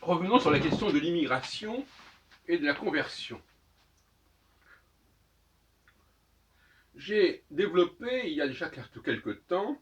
revenons sur la question de l'immigration et de la conversion. J'ai développé, il y a déjà quelque temps,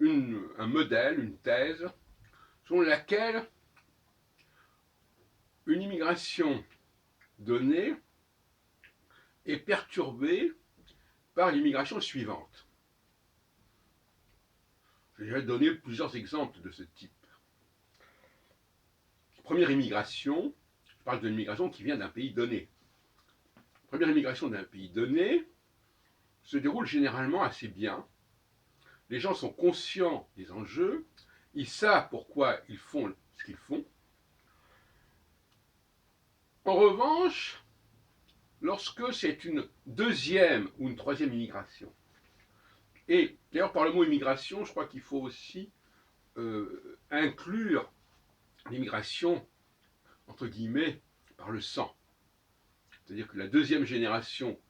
un modèle, une thèse, selon laquelle une immigration donnée est perturbée par l'immigration suivante. J'ai déjà donné plusieurs exemples de ce type. Première immigration, je parle de l'immigration qui vient d'un pays donné. Première immigration d'un pays donné se déroule généralement assez bien. Les gens sont conscients des enjeux, ils savent pourquoi ils font ce qu'ils font. En revanche, lorsque c'est une deuxième ou une troisième immigration, et d'ailleurs par le mot immigration, je crois qu'il faut aussi inclure l'immigration, entre guillemets, par le sang. C'est-à-dire que la deuxième génération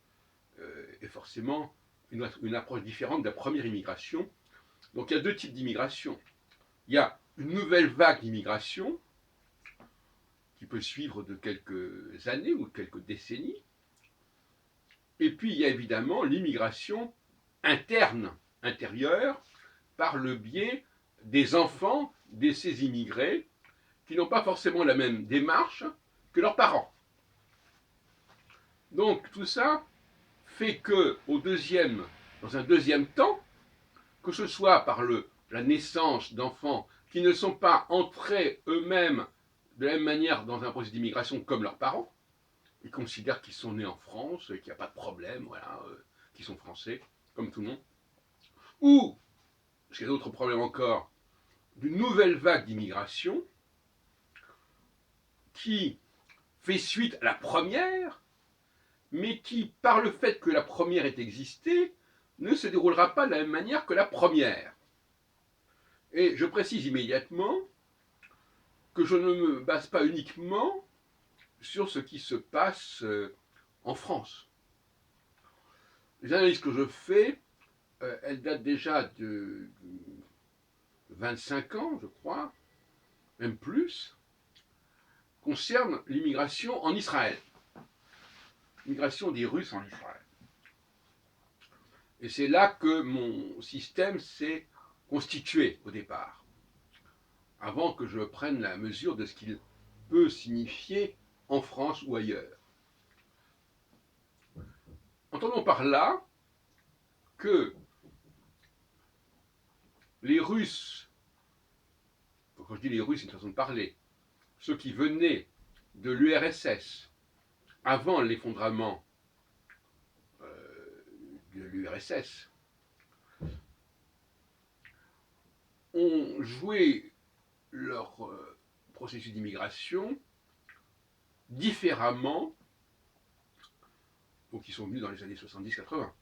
est forcément une approche différente de la première immigration. Donc il y a deux types d'immigration. Il y a une nouvelle vague d'immigration qui peut suivre de quelques années ou quelques décennies. Et puis il y a évidemment l'immigration interne, intérieure, par le biais des enfants de ces immigrés qui n'ont pas forcément la même démarche que leurs parents. Donc tout ça fait que dans un deuxième temps, que ce soit par la naissance d'enfants qui ne sont pas entrés eux-mêmes de la même manière dans un processus d'immigration comme leurs parents, ils considèrent qu'ils sont nés en France, qu'il n'y a pas de problème, voilà, qu'ils sont français, comme tout le monde. Ou, parce qu'il y a d'autres problèmes encore, d'une nouvelle vague d'immigration qui fait suite à la première, mais qui, par le fait que la première ait existé, ne se déroulera pas de la même manière que la première. Et je précise immédiatement que je ne me base pas uniquement sur ce qui se passe en France. Les analyses que je fais, elles datent déjà de 25 ans, je crois, même plus, concernent l'immigration en Israël. L'immigration des Russes en Israël. Et c'est là que mon système s'est constitué au départ, avant que je prenne la mesure de ce qu'il peut signifier en France ou ailleurs. Entendons par là que les Russes, quand je dis les Russes, c'est une façon de parler, ceux qui venaient de l'URSS avant l'effondrement de l'URSS, ont joué leur processus d'immigration différemment ou qui sont venus dans les années 70-80.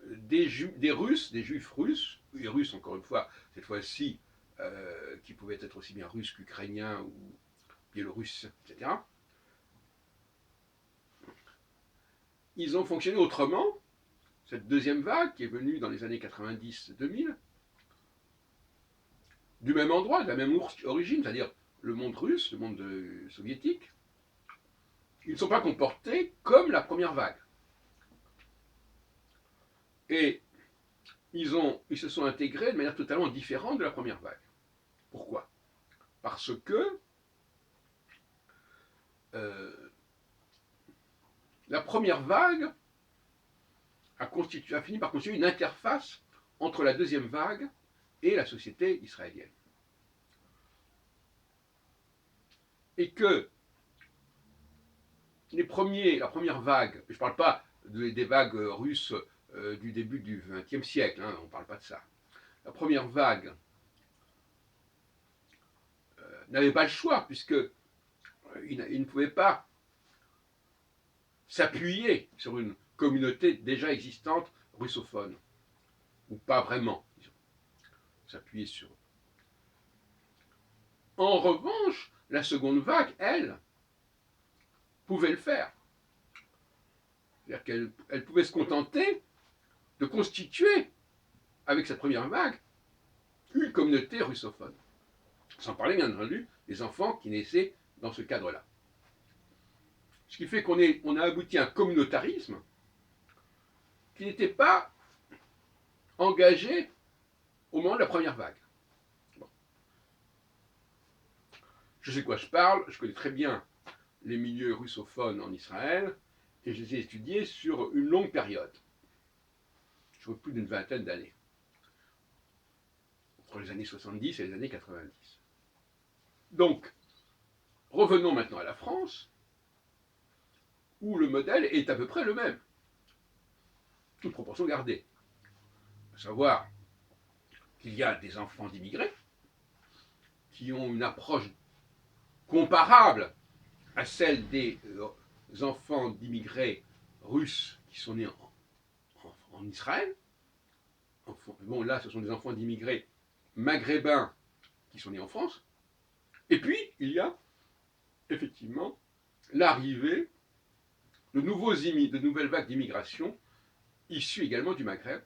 Des Russes, des Juifs russes, les Russes encore une fois, cette fois-ci, qui pouvaient être aussi bien russes qu'ukrainiens ou biélorusses, etc. Ils ont fonctionné autrement. Cette deuxième vague qui est venue dans les années 90-2000, du même endroit, de la même origine, c'est-à-dire le monde russe, le monde soviétique, ils ne sont pas comportés comme la première vague. Et ils se sont intégrés de manière totalement différente de la première vague. Pourquoi? Parce que la première vague a fini par constituer une interface entre la deuxième vague et la société israélienne. Et que la première vague, je ne parle pas des vagues russes du début du XXe siècle, hein, on ne parle pas de ça. La première vague n'avait pas le choix, puisqu'il ne pouvait pas s'appuyer sur une communauté déjà existante russophone, ou pas vraiment, disons, s'appuyer sur. En revanche, la seconde vague, elle, pouvait le faire. C'est-à-dire qu'elle pouvait se contenter de constituer, avec cette première vague, une communauté russophone. Sans parler, bien entendu, des enfants qui naissaient dans ce cadre-là. Ce qui fait qu'on a abouti à un communautarisme qui n'était pas engagé au moment de la première vague. Bon. Je sais de quoi je parle, je connais très bien les milieux russophones en Israël, et je les ai étudiés sur une longue période, sur plus d'une vingtaine d'années, entre les années 70 et les années 90. Donc, revenons maintenant à la France, où le modèle est à peu près le même, toute proportion gardée. À savoir qu'il y a des enfants d'immigrés qui ont une approche comparable à celle des enfants d'immigrés russes qui sont nés en Israël. Bon, là, ce sont des enfants d'immigrés maghrébins qui sont nés en France. Et puis, il y a effectivement l'arrivée de nouvelles vagues d'immigration issues également du Maghreb,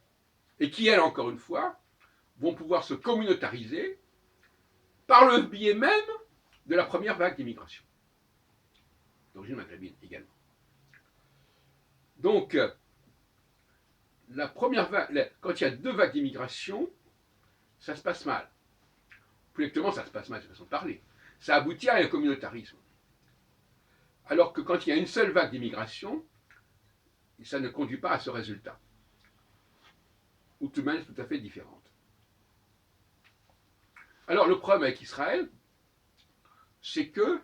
et qui, elles, encore une fois, vont pouvoir se communautariser par le biais même de la première vague d'immigration, d'origine maghrébine également. Donc, la première vague, quand il y a deux vagues d'immigration, ça se passe mal. Plus exactement, ça se passe mal, c'est façon de parler. Ça aboutit à un communautarisme. Alors que quand il y a une seule vague d'immigration, ça ne conduit pas à ce résultat. Ou tout de même tout à fait différente. Alors le problème avec Israël, c'est que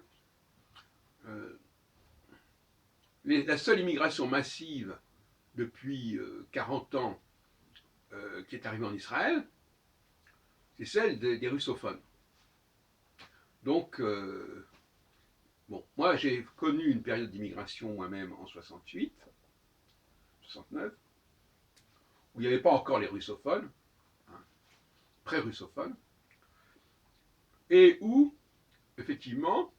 la seule immigration massive depuis 40 ans qui est arrivée en Israël, c'est celle des russophones. Donc, bon, moi j'ai connu une période d'immigration moi-même en 68, 69, où il n'y avait pas encore les russophones, hein, pré-russophones, et où, effectivement,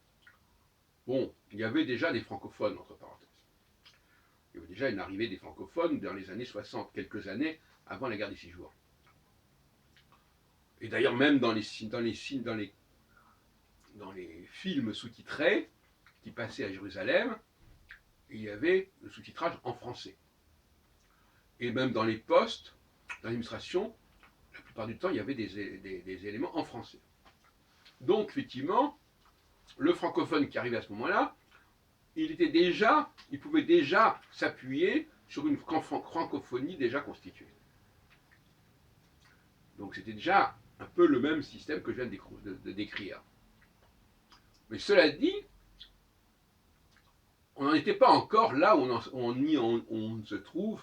bon, il y avait déjà des francophones, entre parenthèses. Il y avait déjà une arrivée des francophones dans les années 60, quelques années avant la guerre des 6 jours. Et d'ailleurs, même dans les films sous-titrés qui passaient à Jérusalem, il y avait le sous-titrage en français. Et même dans les postes, dans l'administration, la plupart du temps, il y avait des éléments en français. Donc, effectivement, le francophone qui arrivait à ce moment-là, il pouvait déjà s'appuyer sur une francophonie déjà constituée. Donc, c'était déjà un peu le même système que je viens de décrire. Mais cela dit, on n'en était pas encore là où on se trouve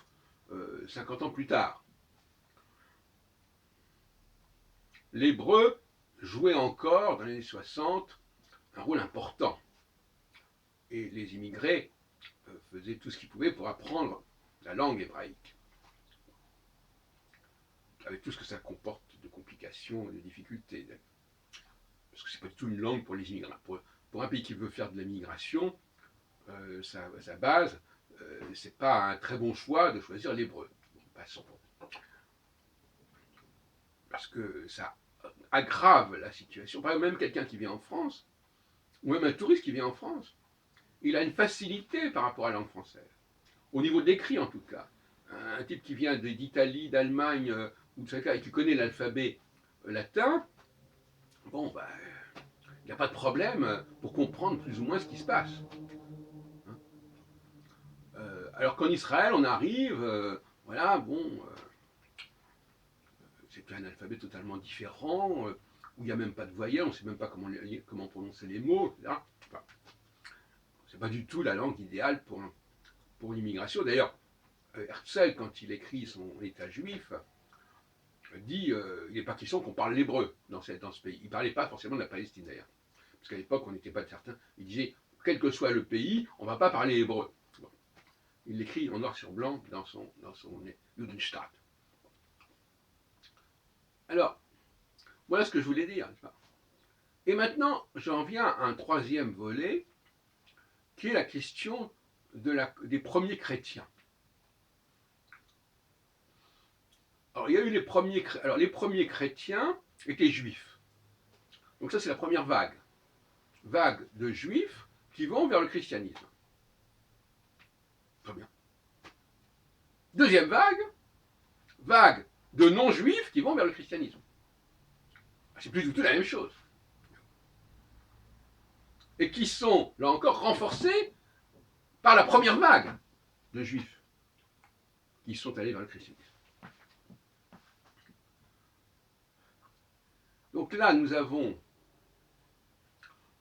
50 ans plus tard. L'hébreu jouait encore, dans les années 60, un rôle important. Et les immigrés faisaient tout ce qu'ils pouvaient pour apprendre la langue hébraïque, avec tout ce que ça comporte de complications et de difficultés. Parce que ce n'est pas du tout une langue pour les immigrants. Pour un pays qui veut faire de la migration, sa base, ce n'est pas un très bon choix de choisir l'hébreu. Passons. Parce que ça aggrave la situation. Par exemple, même quelqu'un qui vient en France, ou même un touriste qui vient en France, il a une facilité par rapport à la langue française. Au niveau de l'écrit, en tout cas. Un type qui vient d'Italie, d'Allemagne, ou de et qui connaît l'alphabet latin, bon, ben, il n'y a pas de problème pour comprendre plus ou moins ce qui se passe. Alors qu'en Israël, on arrive, voilà, bon, c'est un alphabet totalement différent, où il n'y a même pas de voyelles, on ne sait même pas comment prononcer les mots, etc. Enfin, c'est pas du tout la langue idéale pour l'immigration. D'ailleurs, Herzl, quand il écrit son État juif, dit il n'est pas question qu'on parle l'hébreu dans ce pays. Il ne parlait pas forcément de la Palestine d'ailleurs. Parce qu'à l'époque, on n'était pas certain. Il disait, quel que soit le pays, on ne va pas parler hébreu. Bon. Il l'écrit en noir sur blanc dans son Judenstaat. Alors, voilà ce que je voulais dire. Et maintenant, j'en viens à un troisième volet, qui est la question des premiers chrétiens. Alors, il y a eu les premiers chrétiens étaient juifs. Donc ça, c'est la première vague. Vague de juifs qui vont vers le christianisme. Très bien. Deuxième vague, vague de non-juifs qui vont vers le christianisme. C'est plus du tout la même chose. Et qui sont, là encore, renforcés par la première vague de juifs qui sont allés vers le christianisme. Donc là, nous avons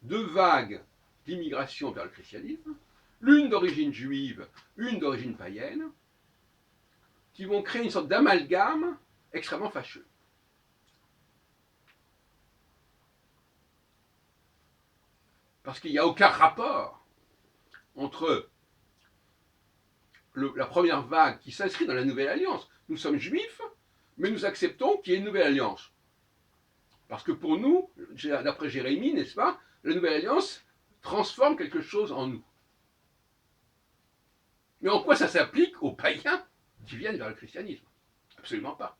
deux vagues d'immigration vers le christianisme, l'une d'origine juive, une d'origine païenne, qui vont créer une sorte d'amalgame extrêmement fâcheux. Parce qu'il n'y a aucun rapport entre la première vague qui s'inscrit dans la Nouvelle Alliance. Nous sommes juifs, mais nous acceptons qu'il y ait une Nouvelle Alliance. Parce que pour nous, d'après Jérémie, n'est-ce pas, la Nouvelle Alliance transforme quelque chose en nous. Mais en quoi ça s'applique aux païens qui viennent vers le christianisme? Absolument pas.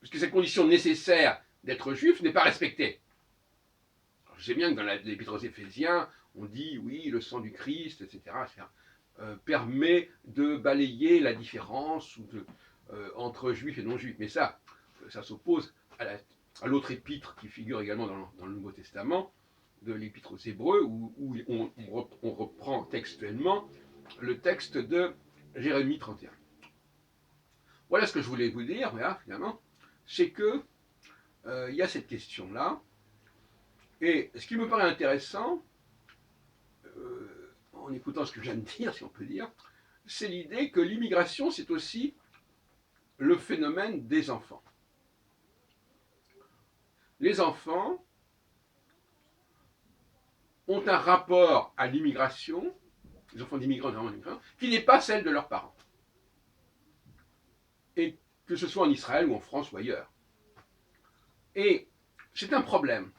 Puisque cette condition nécessaire d'être juif n'est pas respectée. Alors, je sais bien que dans l'Épître aux Éphésiens, on dit oui, le sang du Christ, etc., permet de balayer la différence entre juifs et non-juifs. Mais ça s'oppose à l'autre épître qui figure également dans le Nouveau Testament, de l'Épître aux Hébreux, où on reprend textuellement le texte de Jérémie 31. Voilà ce que je voulais vous dire, voilà, finalement, c'est que il y a cette question-là, et ce qui me paraît intéressant, en écoutant ce que je viens de dire, si on peut dire, c'est l'idée que l'immigration, c'est aussi le phénomène des enfants. Les enfants ont un rapport à l'immigration, les enfants d'immigrants, qui n'est pas celle de leurs parents. Et que ce soit en Israël ou en France ou ailleurs. Et c'est un problème.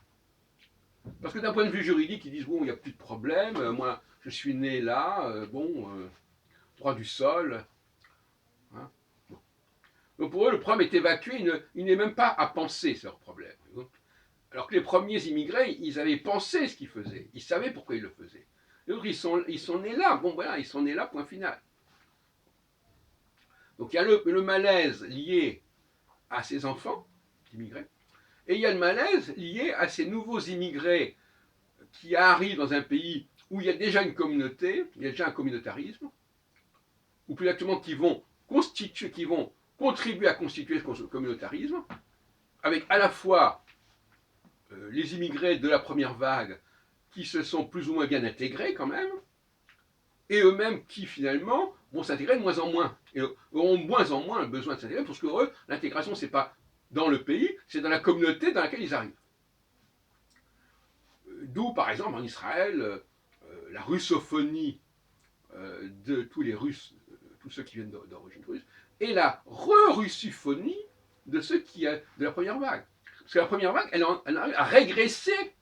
Parce que d'un point de vue juridique, ils disent, bon, il n'y a plus de problème, moi, je suis né là, droit du sol. Hein. Bon. Donc pour eux, le problème est évacué, il n'est même pas à penser sur leur problème. Alors que les premiers immigrés, ils avaient pensé ce qu'ils faisaient, ils savaient pourquoi ils le faisaient. Les autres, ils sont nés là, bon voilà, ils sont nés là, point final. Donc il y a le malaise lié à ces enfants immigrés, et il y a le malaise lié à ces nouveaux immigrés qui arrivent dans un pays où il y a déjà une communauté, il y a déjà un communautarisme, ou plus exactement qui vont contribuer à constituer ce communautarisme, avec à la fois les immigrés de la première vague qui se sont plus ou moins bien intégrés quand même, et eux-mêmes qui finalement vont s'intégrer de moins en moins, et auront de moins en moins besoin de s'intégrer, parce que eux, l'intégration, c'est pas dans le pays, c'est dans la communauté dans laquelle ils arrivent. D'où, par exemple, en Israël, la russophonie de tous les Russes, tous ceux qui viennent d'origine russe, et la re-russophonie de ceux de la première vague. Parce que la première vague, elle arrive à régresser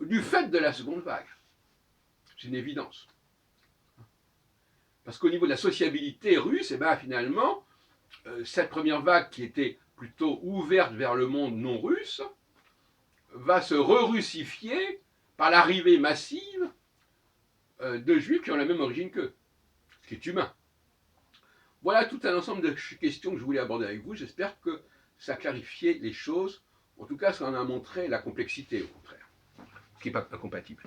du fait de la seconde vague. C'est une évidence. Parce qu'au niveau de la sociabilité russe, finalement, cette première vague qui était plutôt ouverte vers le monde non russe, va se re-russifier par l'arrivée massive de juifs qui ont la même origine qu'eux, ce qui est humain. Voilà tout un ensemble de questions que je voulais aborder avec vous. J'espère que ça a clarifié les choses. En tout cas, ça en a montré la complexité, au contraire, ce qui n'est pas incompatible.